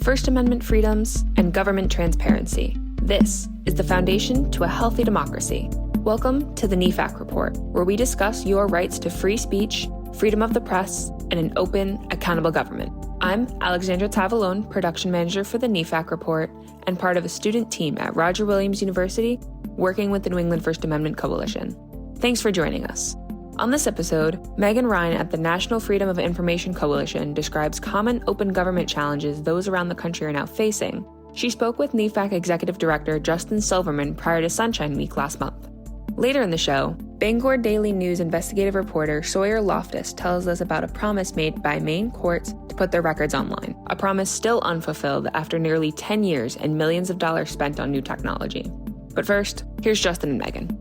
First Amendment freedoms, and government transparency. This is the foundation to a healthy democracy. Welcome to the NEFAC Report, where we discuss your rights to free speech, freedom of the press, and an open, accountable government. I'm Alexandra Tavalone, production manager for the NEFAC Report, and part of a student team at Roger Williams University, working with the New England First Amendment Coalition. Thanks for joining us. On this episode, Megan Rhyne at the National Freedom of Information Coalition describes common open government challenges those around the country are now facing. She spoke with NEFAC Executive Director Justin Silverman prior to Sunshine Week last month. Later in the show, Bangor Daily News investigative reporter Sawyer Loftus tells us about a promise made by Maine courts to put their records online, a promise still unfulfilled after nearly 10 years and millions of dollars spent on new technology. But first, here's Justin and Megan.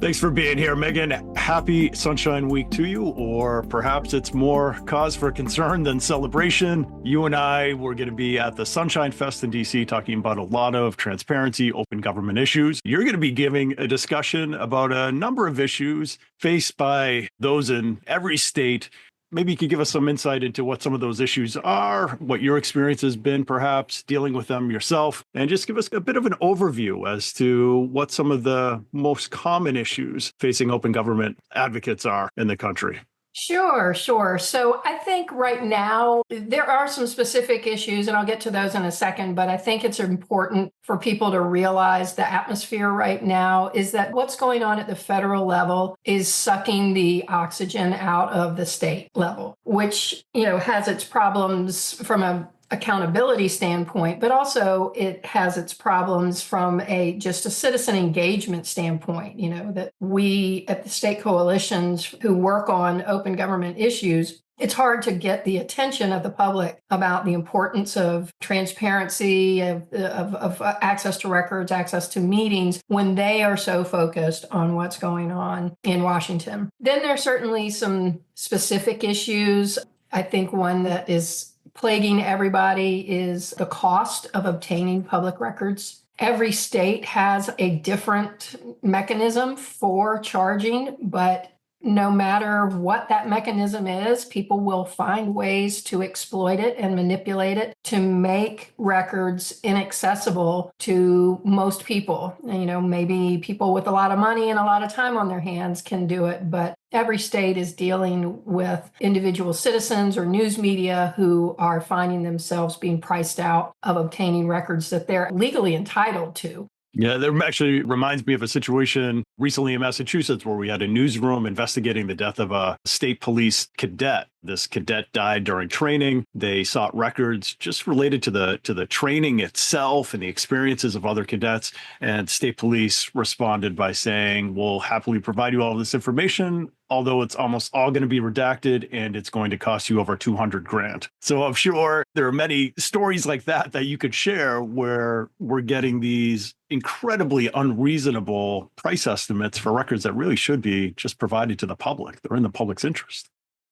Thanks for being here, Megan. Happy Sunshine Week to you, or perhaps it's more cause for concern than celebration. You and I were going to be at the Sunshine Fest in DC talking about a lot of transparency, open government issues. You're going to be giving a discussion about a number of issues faced by those in every state. Maybe you could give us some insight into what some of those issues are, what your experience has been, perhaps dealing with them yourself, and just give us a bit of an overview as to what some of the most common issues facing open government advocates are in the country. Sure. So I think right now there are some specific issues, and I'll get to those in a second, but I think it's important for people to realize the atmosphere right now is that what's going on at the federal level is sucking the oxygen out of the state level, which, has its problems from a accountability standpoint, but also it has its problems from just a citizen engagement standpoint, that we at the state coalitions who work on open government issues, it's hard to get the attention of the public about the importance of transparency, of access to records, access to meetings, when they are so focused on what's going on in Washington. Then there's certainly some specific issues. I think one that is plaguing everybody is the cost of obtaining public records. Every state has a different mechanism for charging, but no matter what that mechanism is, people will find ways to exploit it and manipulate it to make records inaccessible to most people. Maybe people with a lot of money and a lot of time on their hands can do it, but every state is dealing with individual citizens or news media who are finding themselves being priced out of obtaining records that they're legally entitled to. Yeah, that actually reminds me of a situation recently in Massachusetts where we had a newsroom investigating the death of a state police cadet. This cadet died during training. They sought records just related to the training itself and the experiences of other cadets. And state police responded by saying, we'll happily provide you all of this information, although it's almost all going to be redacted and it's going to cost you over $200,000. So I'm sure there are many stories like that you could share where we're getting these incredibly unreasonable price estimates for records that really should be just provided to the public. They're in the public's interest.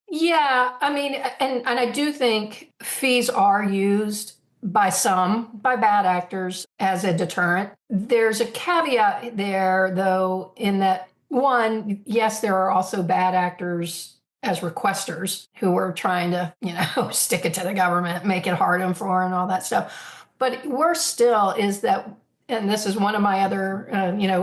Yeah, and I do think fees are used by bad actors as a deterrent. There's a caveat there, though, in that, one, yes, there are also bad actors as requesters who are trying to, stick it to the government, make it hard on them and all that stuff. But worse still is that, and this is one of my other,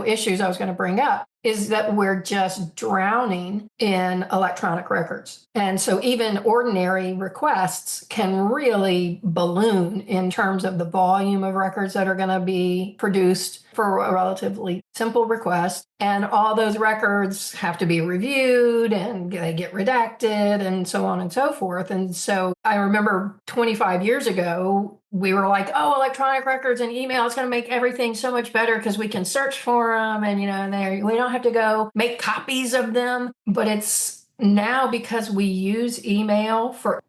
issues I was going to bring up, is that we're just drowning in electronic records. And so even ordinary requests can really balloon in terms of the volume of records that are going to be produced for a relatively simple request. And all those records have to be reviewed and they get redacted and so on and so forth. And so I remember 25 years ago, we were like, oh, electronic records and email is going to make everything so much better because we can search for them and, we don't have to go make copies of them. But it's now because we use email for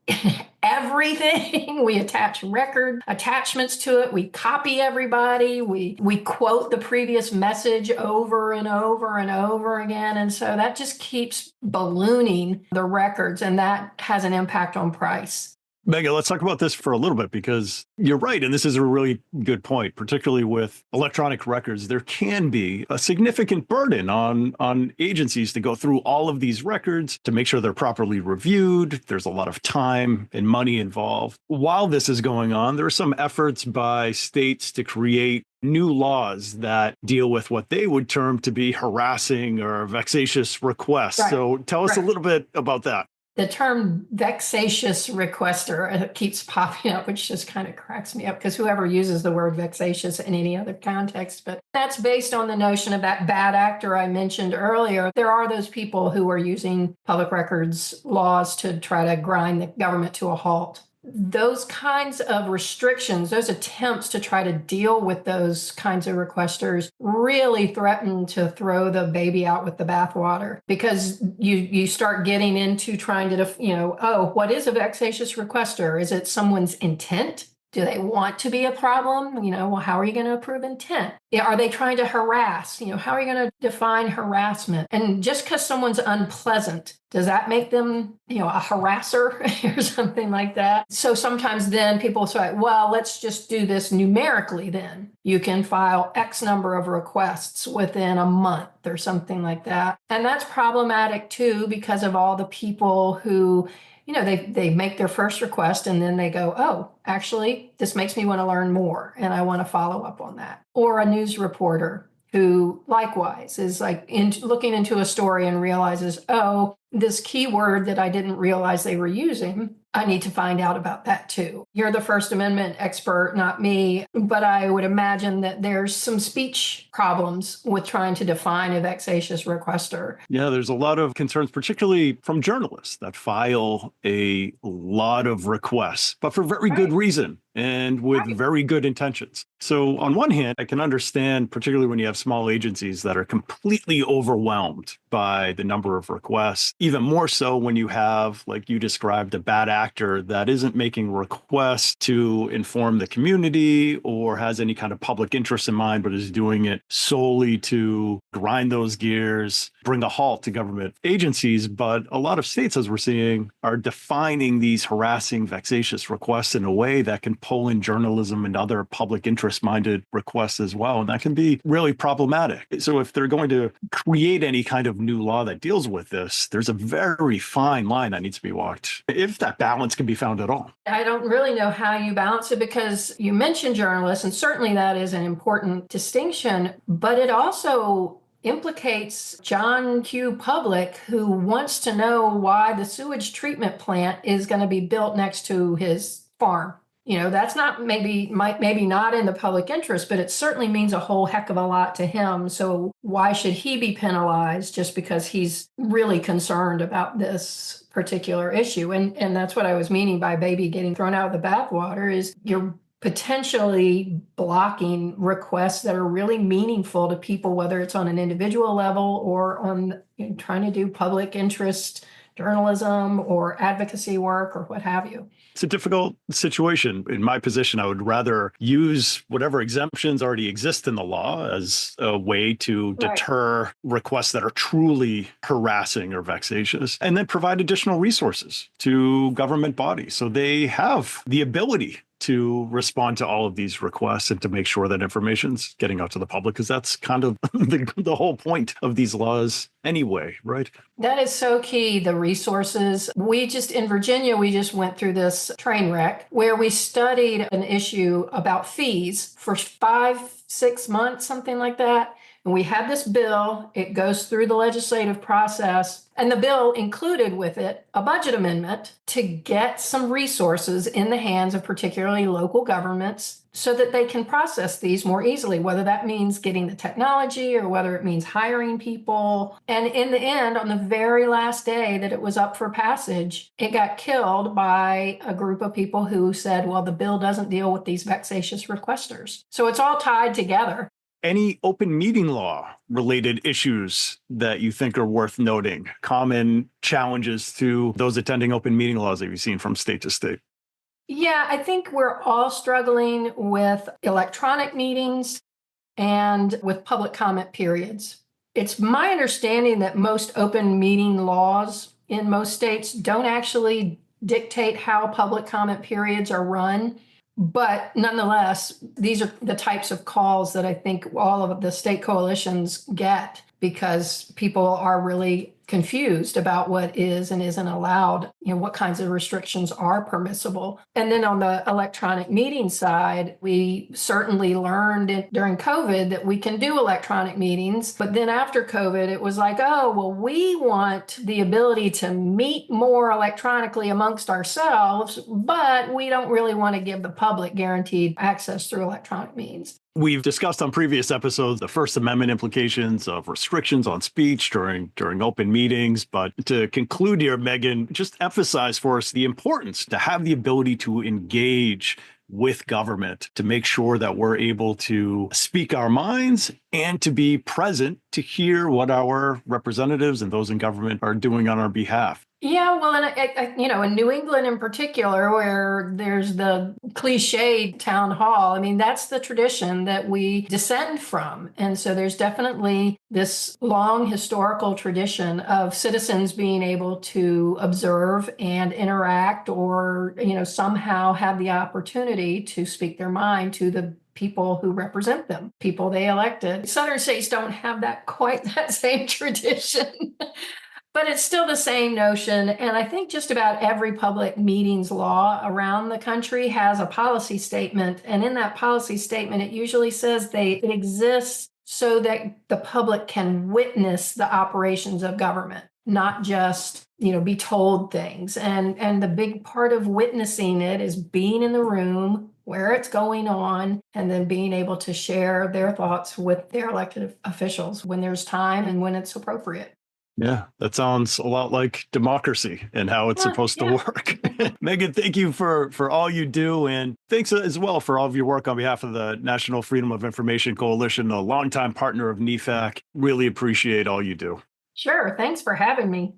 everything. We attach record attachments to it. We copy everybody. We quote the previous message over and over and over again. And so that just keeps ballooning the records, and that has an impact on price. Megan, let's talk about this for a little bit because you're right. And this is a really good point, particularly with electronic records. There can be a significant burden on agencies to go through all of these records to make sure they're properly reviewed. There's a lot of time and money involved. While this is going on, there are some efforts by states to create new laws that deal with what they would term to be harassing or vexatious requests. Right. So tell us a little bit about that. The term vexatious requester keeps popping up, which just kind of cracks me up because whoever uses the word vexatious in any other context, but that's based on the notion of that bad actor I mentioned earlier. There are those people who are using public records laws to try to grind the government to a halt. Those kinds of restrictions, those attempts to try to deal with those kinds of requesters really threaten to throw the baby out with the bathwater because you start getting into trying to, what is a vexatious requester? Is it someone's intent? Do they want to be a problem? How are you going to approve intent? Are they trying to harass? How are you going to define harassment? And just because someone's unpleasant, does that make them, a harasser or something like that? So sometimes then people say, well, let's just do this numerically then. You can file X number of requests within a month or something like that. And that's problematic too because of all the people who they make their first request and then they go, oh, actually, this makes me want to learn more and I want to follow up on that. Or a news reporter who likewise is looking into a story and realizes, oh, this keyword that I didn't realize they were using, I need to find out about that too. You're the First Amendment expert, not me, but I would imagine that there's some speech problems with trying to define a vexatious requester. Yeah, there's a lot of concerns, particularly from journalists that file a lot of requests, but for very good reason and with very good intentions. So on one hand, I can understand, particularly when you have small agencies that are completely overwhelmed by the number of requests, even more so when you have, like you described, a bad actor that isn't making requests to inform the community or has any kind of public interest in mind, but is doing it solely to grind those gears, bring a halt to government agencies. But a lot of states, as we're seeing, are defining these harassing, vexatious requests in a way that can pull in journalism and other public interest-minded requests as well. And that can be really problematic. So if they're going to create any kind of new law that deals with this, there's a very fine line that needs to be walked, if that balance can be found at all. I don't really know how you balance it because you mentioned journalists, and certainly that is an important distinction, but it also implicates John Q. Public, who wants to know why the sewage treatment plant is going to be built next to his farm. That's not maybe not in the public interest, but it certainly means a whole heck of a lot to him. So why should he be penalized just because he's really concerned about this particular issue? And that's what I was meaning by baby getting thrown out of the bathwater is you're potentially blocking requests that are really meaningful to people, whether it's on an individual level or on trying to do public interest journalism or advocacy work or what have you. It's a difficult situation. In my position, I would rather use whatever exemptions already exist in the law as a way to deter requests that are truly harassing or vexatious, and then provide additional resources to government bodies so they have the ability to respond to all of these requests and to make sure that information's getting out to the public, because that's kind of the whole point of these laws anyway, right? That is so key, the resources. In Virginia, we just went through this train wreck where we studied an issue about fees for 5-6 months, something like that. And we had this bill, it goes through the legislative process, and the bill included with it a budget amendment to get some resources in the hands of particularly local governments so that they can process these more easily, whether that means getting the technology or whether it means hiring people. And in the end, on the very last day that it was up for passage, it got killed by a group of people who said, well, the bill doesn't deal with these vexatious requesters. So it's all tied together. Any open meeting law related issues that you think are worth noting? Common challenges to those attending open meeting laws that you've seen from state to state? Yeah, I think we're all struggling with electronic meetings and with public comment periods. It's my understanding that most open meeting laws in most states don't actually dictate how public comment periods are run. But nonetheless, these are the types of calls that I think all of the state coalitions get because people are really confused about what is and isn't allowed, what kinds of restrictions are permissible. And then on the electronic meeting side, we certainly learned during COVID that we can do electronic meetings. But then after COVID, it was like, oh, well, we want the ability to meet more electronically amongst ourselves, but we don't really want to give the public guaranteed access through electronic means. We've discussed on previous episodes the First Amendment implications of restrictions on speech during open meetings. But to conclude here, Megan, just emphasize for us the importance to have the ability to engage with government, to make sure that we're able to speak our minds and to be present to hear what our representatives and those in government are doing on our behalf. Yeah, well, and in New England in particular, where there's the cliched town hall, I mean, that's the tradition that we descend from. And so there's definitely this long historical tradition of citizens being able to observe and interact or, somehow have the opportunity to speak their mind to the people who represent them, people they elected. Southern states don't have quite that same tradition. But it's still the same notion. And I think just about every public meetings law around the country has a policy statement. And in that policy statement, it usually says it exists so that the public can witness the operations of government, not just, be told things. And the big part of witnessing it is being in the room where it's going on, and then being able to share their thoughts with their elected officials when there's time and when it's appropriate. Yeah, that sounds a lot like democracy and how it's supposed to work. Megan, thank you for all you do. And thanks as well for all of your work on behalf of the National Freedom of Information Coalition, a longtime partner of NEFAC. Really appreciate all you do. Sure. Thanks for having me.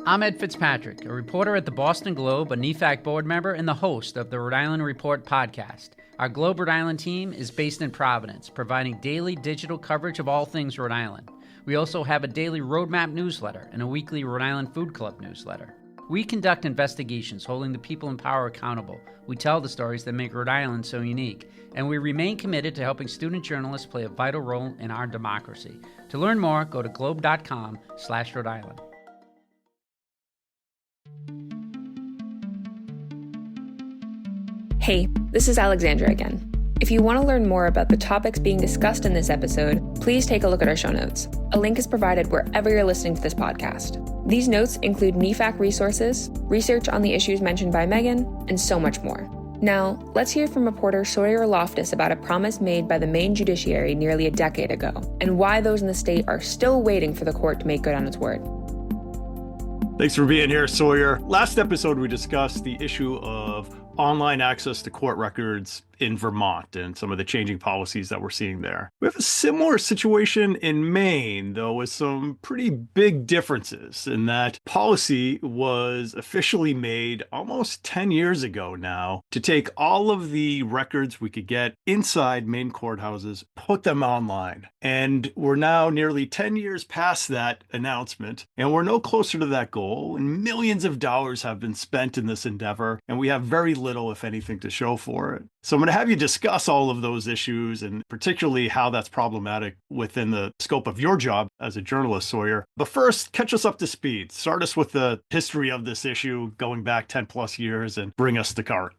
I'm Ed Fitzpatrick, a reporter at the Boston Globe, a NEFAC board member, and the host of the Rhode Island Report podcast. Our Globe Rhode Island team is based in Providence, providing daily digital coverage of all things Rhode Island. We also have a daily roadmap newsletter and a weekly Rhode Island Food Club newsletter. We conduct investigations holding the people in power accountable. We tell the stories that make Rhode Island so unique. And we remain committed to helping student journalists play a vital role in our democracy. To learn more, go to globe.com/Rhode Island. Hey, this is Alexandra again. If you want to learn more about the topics being discussed in this episode, please take a look at our show notes. A link is provided wherever you're listening to this podcast. These notes include NEFAC resources, research on the issues mentioned by Megan, and so much more. Now, let's hear from reporter Sawyer Loftus about a promise made by the Maine judiciary nearly a decade ago, and why those in the state are still waiting for the court to make good on its word. Thanks for being here, Sawyer. Last episode, we discussed the issue of online access to court records in Vermont and some of the changing policies that we're seeing there. We have a similar situation in Maine, though, with some pretty big differences in that policy was officially made almost 10 years ago now to take all of the records we could get inside Maine courthouses, put them online. And we're now nearly 10 years past that announcement, and we're no closer to that goal. And millions of dollars have been spent in this endeavor, and we have very little, if anything, to show for it. So I'm going to have you discuss all of those issues and particularly how that's problematic within the scope of your job as a journalist, Sawyer. But first, catch us up to speed. Start us with the history of this issue going back 10 plus years and bring us to cart.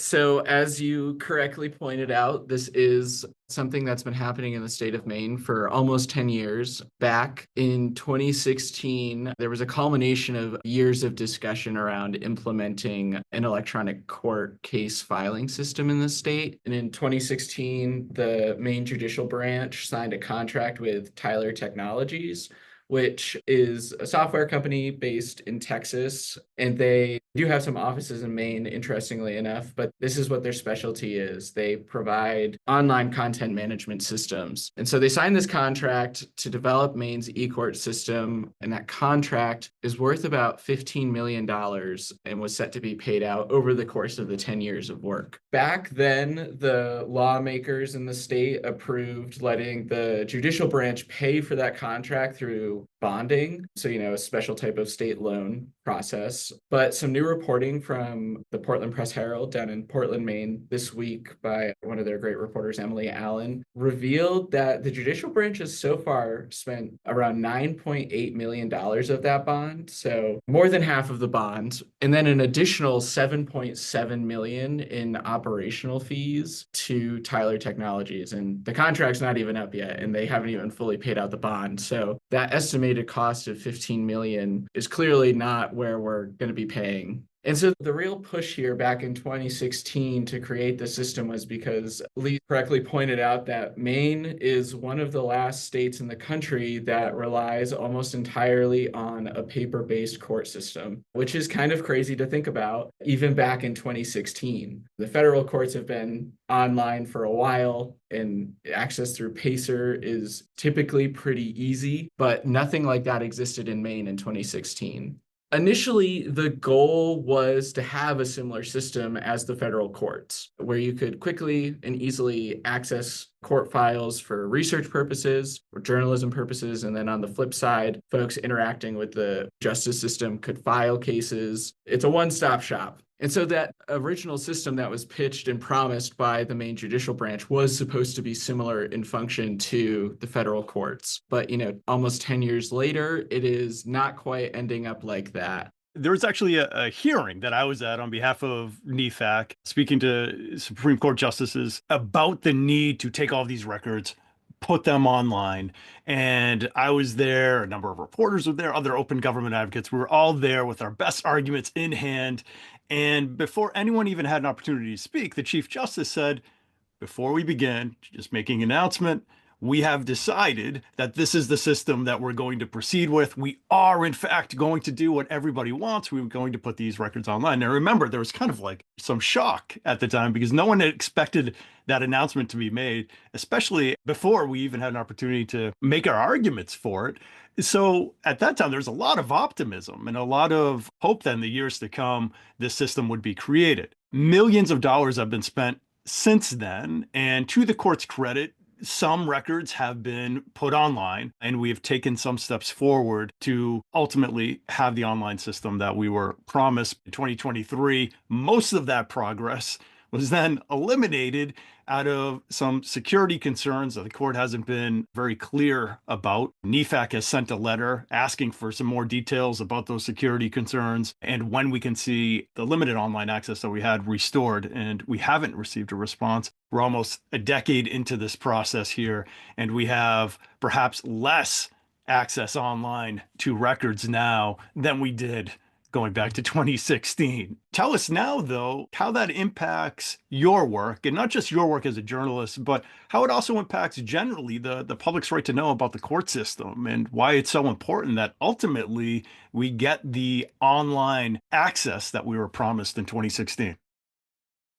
So as you correctly pointed out, this is something that's been happening in the state of Maine for almost 10 years. Back in 2016, there was a culmination of years of discussion around implementing an electronic court case filing system in the state. And in 2016, the Maine Judicial Branch signed a contract with Tyler Technologies, which is a software company based in Texas. And they do have some offices in Maine, interestingly enough, but this is what their specialty is. They provide online content management systems. And so they signed this contract to develop Maine's e-court system. And that contract is worth about $15 million and was set to be paid out over the course of the 10 years of work. Back then, the lawmakers in the state approved letting the judicial branch pay for that contract through through bonding. So, a special type of state loan process. But some new reporting from the Portland Press Herald down in Portland, Maine this week by one of their great reporters, Emily Allen, revealed that the judicial branch has so far spent around $9.8 million of that bond. So more than half of the bond. And then an additional $7.7 million in operational fees to Tyler Technologies. And the contract's not even up yet, and they haven't even fully paid out the bond. So that estimated cost of $15 million is clearly not where we're going to be paying. And so the real push here back in 2016 to create the system was because Lee correctly pointed out that Maine is one of the last states in the country that relies almost entirely on a paper-based court system, which is kind of crazy to think about, even back in 2016. The federal courts have been online for a while, and access through Pacer is typically pretty easy, but nothing like that existed in Maine in 2016. Initially, the goal was to have a similar system as the federal courts, where you could quickly and easily access court files for research purposes or journalism purposes. And then on the flip side, folks interacting with the justice system could file cases. It's a one-stop shop. And so that original system that was pitched and promised by the Maine judicial branch was supposed to be similar in function to the federal courts. But, almost 10 years later, it is not quite ending up like that. There was actually a hearing that I was at on behalf of NEFAC, speaking to Supreme Court justices about the need to take all these records, put them online. And I was there, a number of reporters were there, other open government advocates. We were all there with our best arguments in hand. And before anyone even had an opportunity to speak, the Chief Justice said, before we begin, just making an announcement, we have decided that this is the system that we're going to proceed with. We are, in fact, going to do what everybody wants. We're going to put these records online. Now, remember, there was kind of like some shock at the time because no one had expected that announcement to be made, especially before we even had an opportunity to make our arguments for it. So at that time, there was a lot of optimism and a lot of hope that in the years to come, this system would be created. Millions of dollars have been spent since then. And to the court's credit, some records have been put online, and we have taken some steps forward to ultimately have the online system that we were promised in 2023. Most of that progress was then eliminated out of some security concerns that the court hasn't been very clear about. NEFAC has sent a letter asking for some more details about those security concerns and when we can see the limited online access that we had restored, and we haven't received a response. We're almost a decade into this process here, and we have perhaps less access online to records now than we did going back to 2016. Tell us now, though, how that impacts your work, and not just your work as a journalist, but how it also impacts generally the public's right to know about the court system and why it's so important that ultimately we get the online access that we were promised in 2016.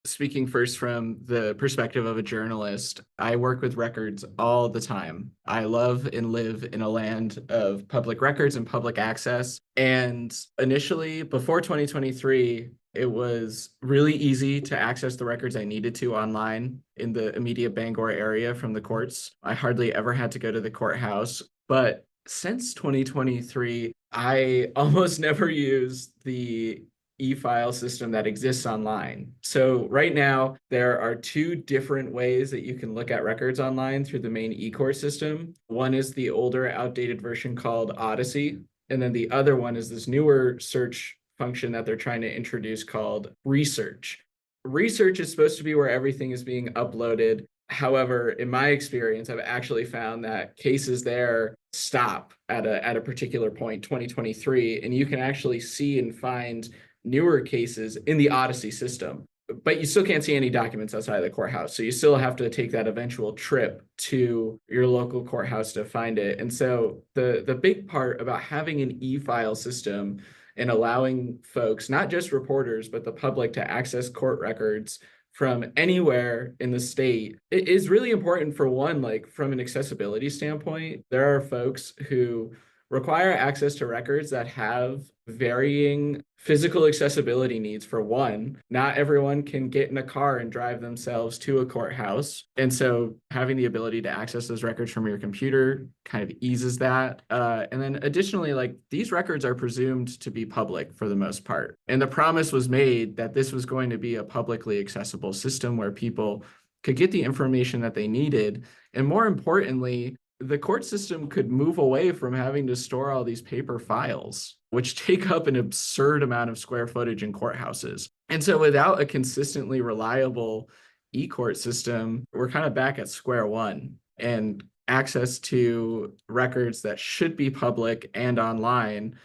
Speaking first from the perspective of a journalist, I work with records all the time. I love and live in a land of public records and public access. And initially, before 2023, it was really easy to access the records I needed to online in the immediate Bangor area from the courts. I hardly ever had to go to the courthouse. But since 2023, I almost never use the e-file system that exists online. So right now, there are two different ways that you can look at records online through the Maine e-court system. One is the older, outdated version called Odyssey, and then the other one is this newer search function that they're trying to introduce called Research. Research is supposed to be where everything is being uploaded. However, in my experience, I've actually found that cases there stop at a particular point, 2023, and you can actually see and find newer cases in the Odyssey system, but you still can't see any documents outside of the courthouse. So you still have to take that eventual trip to your local courthouse to find it. And so the big part about having an e-file system and allowing folks, not just reporters, but the public to access court records from anywhere in the state, it is really important for one, like from an accessibility standpoint. There are folks who require access to records that have varying physical accessibility needs. For one, not everyone can get in a car and drive themselves to a courthouse. And so having the ability to access those records from your computer kind of eases that. And then additionally, like these records are presumed to be public for the most part. And the promise was made that this was going to be a publicly accessible system where people could get the information that they needed. And more importantly, the court system could move away from having to store all these paper files, which take up an absurd amount of square footage in courthouses. And so without a consistently reliable e-court system, we're kind of back at square one. And access to records that should be public and online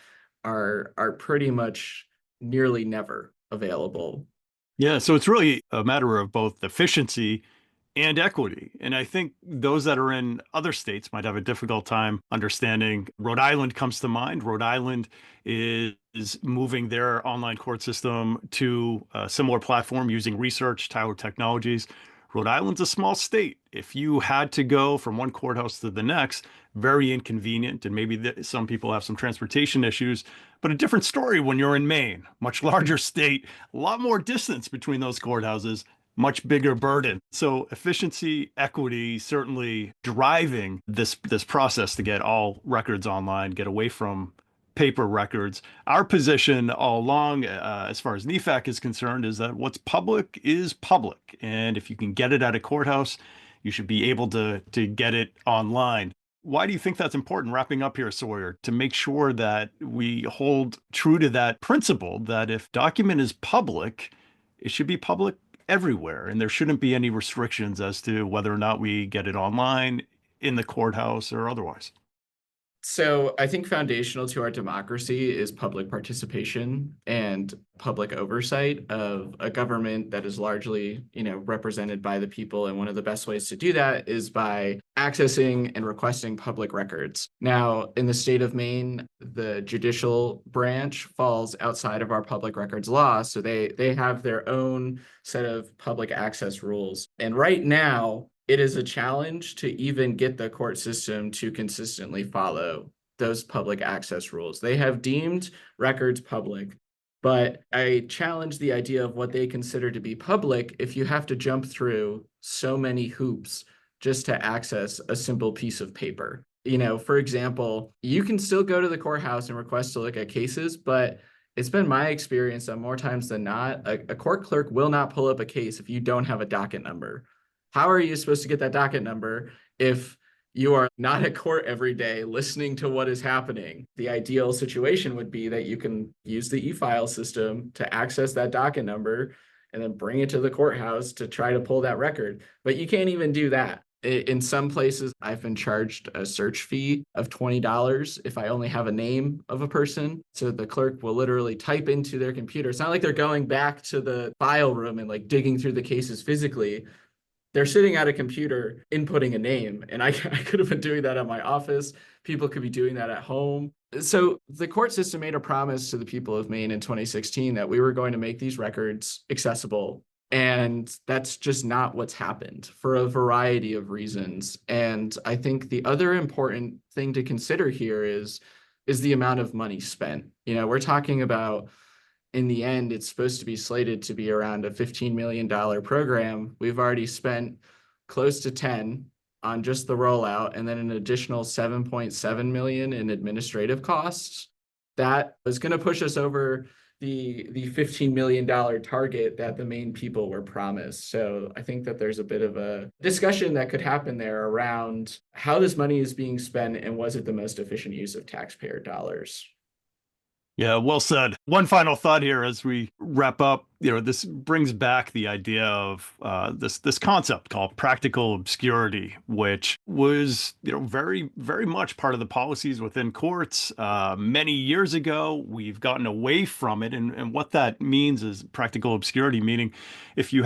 are pretty much nearly never available. Yeah, so it's really a matter of both efficiency and equity. And I think those that are in other states might have a difficult time understanding. Rhode Island comes to mind. Rhode Island is moving their online court system to a similar platform using research, Tyler Technologies. Rhode Island's a small state. If you had to go from one courthouse to the next, very inconvenient. And maybe some people have some transportation issues, but a different story when you're in Maine, much larger state, a lot more distance between those courthouses, much bigger burden. So efficiency, equity, certainly driving this process to get all records online, get away from paper records. Our position all along, as far as NEFAC is concerned, is that what's public is public. And if you can get it at a courthouse, you should be able to get it online. Why do you think that's important? Wrapping up here, Sawyer, to make sure that we hold true to that principle that if document is public, it should be public everywhere. And there shouldn't be any restrictions as to whether or not we get it online, in the courthouse, or otherwise. So I think foundational to our democracy is public participation and public oversight of a government that is largely, represented by the people. And one of the best ways to do that is by accessing and requesting public records. Now, in the state of Maine, the judicial branch falls outside of our public records law. So they have their own set of public access rules. And right now, it is a challenge to even get the court system to consistently follow those public access rules. They have deemed records public, but I challenge the idea of what they consider to be public if you have to jump through so many hoops just to access a simple piece of paper. For example, you can still go to the courthouse and request to look at cases, but it's been my experience that more times than not, a court clerk will not pull up a case if you don't have a docket number. How are you supposed to get that docket number if you are not at court every day listening to what is happening? The ideal situation would be that you can use the e-file system to access that docket number and then bring it to the courthouse to try to pull that record. But you can't even do that. In some places, I've been charged a search fee of $20 if I only have a name of a person. So the clerk will literally type into their computer. It's not like they're going back to the file room and like digging through the cases physically. They're sitting at a computer inputting a name, and I could have been doing that at my office. People could be doing that at home. So the court system made a promise to the people of Maine in 2016 that we were going to make these records accessible. And that's just not what's happened for a variety of reasons. And I think the other important thing to consider here is the amount of money spent. We're talking about, in the end, it's supposed to be slated to be around a $15 million program. We've already spent close to 10 on just the rollout, and then an additional 7.7 million in administrative costs. That is going to push us over the $15 million target that the Maine people were promised. So I think that there's a bit of a discussion that could happen there around how this money is being spent and was it the most efficient use of taxpayer dollars. Yeah, well said. One final thought here as we wrap up. This brings back the idea of this concept called practical obscurity, which was very, very much part of the policies within courts many years ago. We've gotten away from it, and what that means is practical obscurity, meaning if you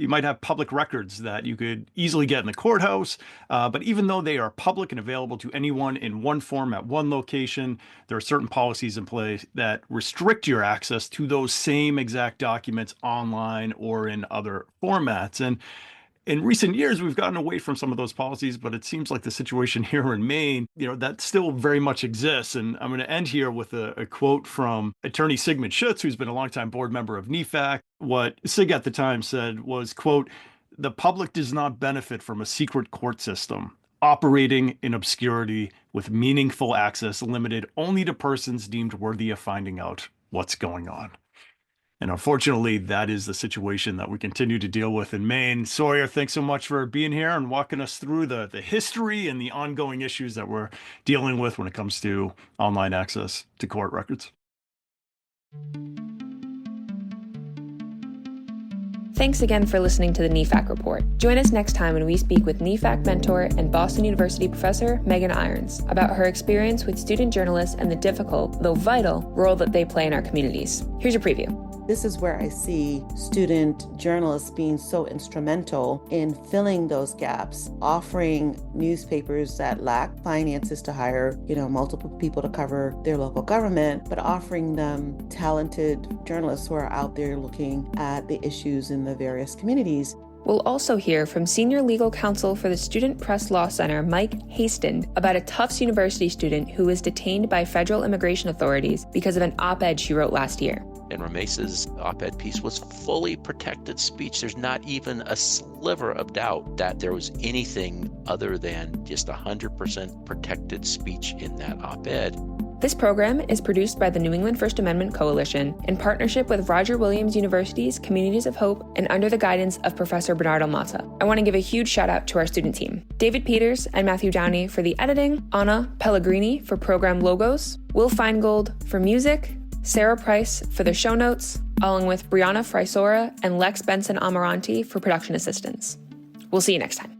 might have public records that you could easily get in the courthouse, but even though they are public and available to anyone in one form at one location, there are certain policies in place that restrict your access to those same exact documents online or in other formats. And In recent years, we've gotten away from some of those policies, but it seems like the situation here in Maine, that still very much exists. And I'm going to end here with a quote from attorney Sigmund Schutz, who's been a longtime board member of NEFAC. What Sig at the time said was, quote, "The public does not benefit from a secret court system operating in obscurity with meaningful access limited only to persons deemed worthy of finding out what's going on." And unfortunately, that is the situation that we continue to deal with in Maine. Sawyer, thanks so much for being here and walking us through the history and the ongoing issues that we're dealing with when it comes to online access to court records. Thanks again for listening to the NEFAC Report. Join us next time when we speak with NEFAC mentor and Boston University professor Megan Irons about her experience with student journalists and the difficult, though vital, role that they play in our communities. Here's your preview. This is where I see student journalists being so instrumental in filling those gaps, offering newspapers that lack finances to hire, multiple people to cover their local government, but offering them talented journalists who are out there looking at the issues in the various communities. We'll also hear from Senior Legal Counsel for the Student Press Law Center, Mike Haston, about a Tufts University student who was detained by federal immigration authorities because of an op-ed she wrote last year. And Ramesa's op-ed piece was fully protected speech. There's not even a sliver of doubt that there was anything other than just 100% protected speech in that op-ed. This program is produced by the New England First Amendment Coalition in partnership with Roger Williams University's Communities of Hope and under the guidance of Professor Bernardo Mata. I want to give a huge shout out to our student team. David Peters and Matthew Downey for the editing, Anna Pellegrini for program logos, Will Feingold for music, Sarah Price for the show notes, along with Brianna Frysora and Lex Benson Amaranti for production assistance. We'll see you next time.